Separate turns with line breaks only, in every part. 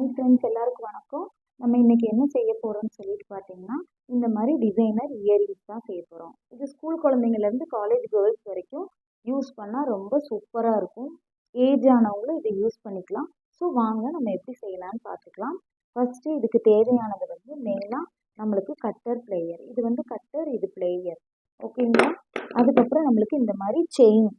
Hi friends, எல்லாருக்கும் வணக்கம். நம்ம இன்னைக்கு என்ன செய்ய போகிறோம்னு சொல்லிட்டு பார்த்தீங்கன்னா, இந்த மாதிரி டிசைனர் இயரிங்ஸ் தான் செய்ய போகிறோம். இது ஸ்கூல் குழந்தைங்கலேருந்து காலேஜ் கேர்ள்ஸ் வரைக்கும் யூஸ் பண்ணால் ரொம்ப சூப்பராக இருக்கும். ஏஜ் ஆனவங்களும் இதை யூஸ் பண்ணிக்கலாம். ஸோ வாங்க நம்ம எப்படி செய்யலான்னு பார்த்துக்கலாம். ஃபஸ்ட்டு இதுக்கு தேவையானது மெயினாக நம்மளுக்கு கட்டர் பிளேயர். இது கட்டர், இது பிளேயர், ஓகேங்களா. அதுக்கப்புறம் நம்மளுக்கு இந்த மாதிரி செயின்,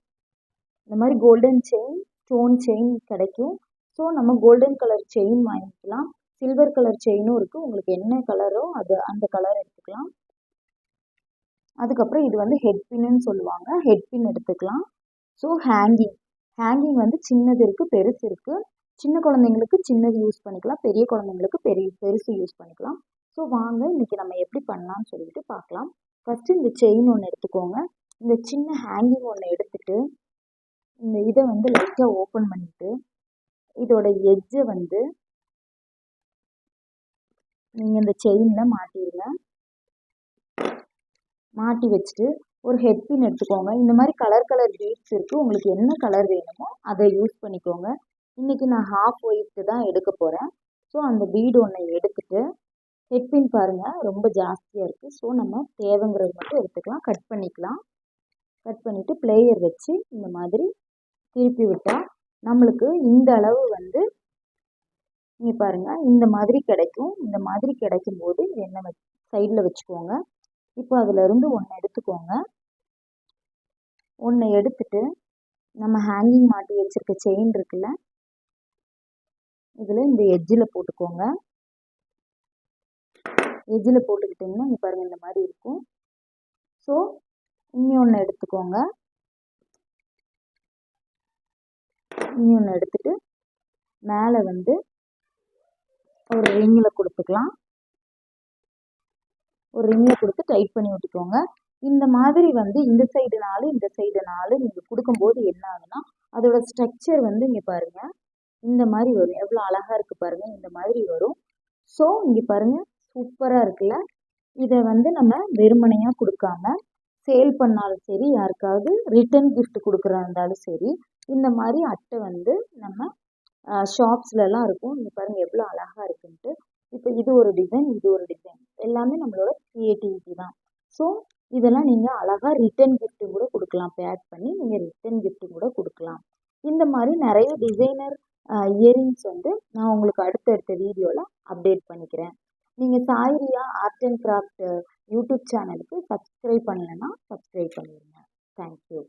இந்த மாதிரி கோல்டன் செயின், ஸ்டோன் செயின் கிடைக்கும். ஸோ நம்ம கோல்டன் கலர் செயின் வாங்கிக்கலாம். சில்வர் கலர் செயினும் இருக்குது. உங்களுக்கு என்ன கலரோ அந்த கலர் எடுத்துக்கலாம். அதுக்கப்புறம் இது ஹெட் பின்னு சொல்லுவாங்க. ஹெட் பின் எடுத்துக்கலாம். ஸோ ஹேங்கிங் சின்னது இருக்குது, பெருசு இருக்குது. சின்ன குழந்தைங்களுக்கு சின்னது யூஸ் பண்ணிக்கலாம், பெரிய குழந்தைங்களுக்கு பெருசு யூஸ் பண்ணிக்கலாம். ஸோ வாங்க இன்னைக்கு நம்ம எப்படி பண்ணலாம்னு சொல்லிட்டு பார்க்கலாம். ஃபஸ்ட்டு இந்த செயின் ஒன்று எடுத்துக்கோங்க. இந்த சின்ன ஹேங்கிங் ஒன்று எடுத்துட்டு இந்த இதை லைட்டாக ஓப்பன் பண்ணிட்டு இதோட எட்ஜை நீங்கள் இந்த செயினில் மாட்டிடுங்க. மாட்டி வச்சுட்டு ஒரு ஹெட் பின் எடுத்துக்கோங்க. இந்த மாதிரி கலர் பீட்ஸ் இருக்குது. உங்களுக்கு என்ன கலர் வேணுமோ அதை யூஸ் பண்ணிக்கோங்க. இன்றைக்கி நான் ஹாஃப் ஒயிட்டு தான் எடுக்க போகிறேன். ஸோ அந்த பீடு ஒன்றை எடுத்துட்டு ஹெட் பின் பாருங்கள் ரொம்ப ஜாஸ்தியாக இருக்குது. ஸோ நம்ம தேவைங்கிறது மட்டும் எடுத்துக்கலாம். கட் பண்ணிக்கலாம். கட் பண்ணிவிட்டு பிளேயர் வச்சு இந்த மாதிரி திருப்பி விட்டால் நம்மளுக்கு இந்த அளவு இங்கே பாருங்கள் இந்த மாதிரி கிடைக்கும். இந்த மாதிரி கிடைக்கும்போது எண்ணெய் சைடில் வச்சுக்கோங்க. இப்போ அதிலிருந்து ஒன்று எடுத்துக்கோங்க. ஒன்று எடுத்துட்டு நம்ம ஹேங்கிங் மாட்டி வச்சுருக்க செயின் இருக்குல்ல, இதில் இந்த எட்ஜில் போட்டுக்கோங்க. எட்ஜில் போட்டுக்கிட்டிங்கன்னா இங்கே பாருங்கள் இந்த மாதிரி இருக்கும். ஸோ இன்னொன்று எடுத்துக்கோங்க. இன்னொன்று எடுத்துட்டு மேலே ஒரு ரிங்கில் கொடுத்துக்கலாம். ஒரு ரிங்கில் கொடுத்து டைட் பண்ணி விட்டுக்கோங்க. இந்த மாதிரி இந்த சைடு 4 இந்த சைடு 4 நீங்கள் கொடுக்கும்போது என்ன ஆகுதுன்னா அதோட ஸ்ட்ரக்சர் இங்கே பாருங்கள் இந்த மாதிரி வரும். எவ்வளோ அழகாக இருக்குது பாருங்கள், இந்த மாதிரி வரும். ஸோ இங்கே பாருங்கள் சூப்பராக இருக்குல்ல. இதை நம்ம வெறுமனையாக கொடுக்காம சேல் பண்ணாலும் சரி, யாருக்காவது ரிட்டன் கிஃப்ட் கொடுக்குறா இருந்தாலும் சரி, இந்த மாதிரி அட்டை நம்ம ஷாப்ஸ்லலாம் இருக்கும். இங்கே பாருங்கள் எவ்வளோ அழகாக இருக்குன்ட்டு. இப்போ இது ஒரு டிசைன், இது ஒரு டிசைன், எல்லாமே நம்மளோட க்ரியேட்டிவிட்டி தான். ஸோ இதெல்லாம் நீங்கள் அழகாக ரிட்டன் கிஃப்ட்டு கூட கொடுக்கலாம். பேக் பண்ணி நீங்கள் ரிட்டன் கிஃப்ட்டு கூட கொடுக்கலாம். இந்த மாதிரி நிறைய டிசைனர் இயரிங்ஸ் நான் உங்களுக்கு அடுத்தடுத்த வீடியோவில் அப்டேட் பண்ணிக்கிறேன். நீங்கள் சாய்ரியா ஆர்ட் அண்ட் கிராஃப்ட் யூடியூப் சேனலுக்கு சப்ஸ்கிரைப் பண்ணலைன்னா சப்ஸ்கிரைப் பண்ணிடுங்க. தேங்க்யூ.